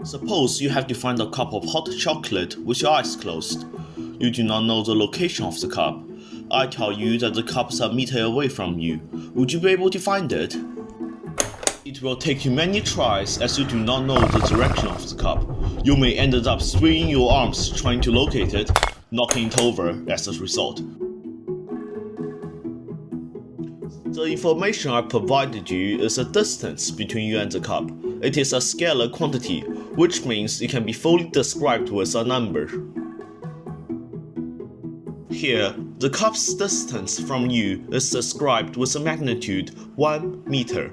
Suppose you have to find a cup of hot chocolate with your eyes closed. You do not know the location of the cup. I tell you that the cup is a meter away from you. Would you be able to find it? It will take you many tries as you do not know the direction of the cup. You may end up swinging your arms trying to locate it, knocking it over as a result. The information I provided you is the distance between you and the cup. It is a scalar quantity, which means it can be fully described with a number. Here, the cup's distance from you is described with a magnitude 1 meter.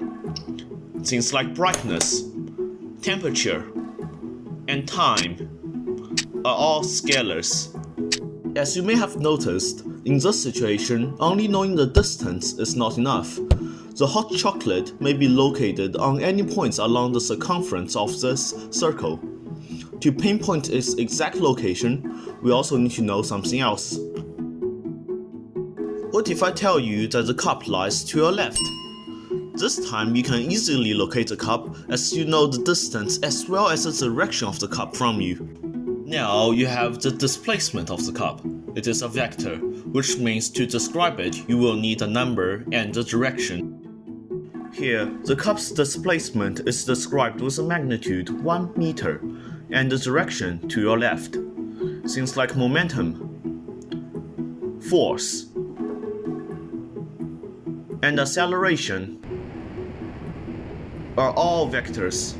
Things like brightness, temperature, and time are all scalars. As you may have noticed, in this situation, only knowing the distance is not enough. The hot chocolate may be located on any points along the circumference of this circle. To pinpoint its exact location, we also need to know something else. What if I tell you that the cup lies to your left? This time you can easily locate the cup as you know the distance as well as the direction of the cup from you. Now you have the displacement of the cup. It is a vector, which means to describe it you will need a number and the direction. Here, the cup's displacement is described with a magnitude 1 meter and the direction to your left. Things like momentum, force, and acceleration are all vectors.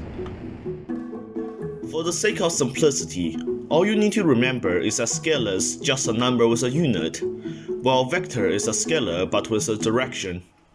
For the sake of simplicity, all you need to remember is that scalar is just a number with a unit, while vector is a scalar but with a direction.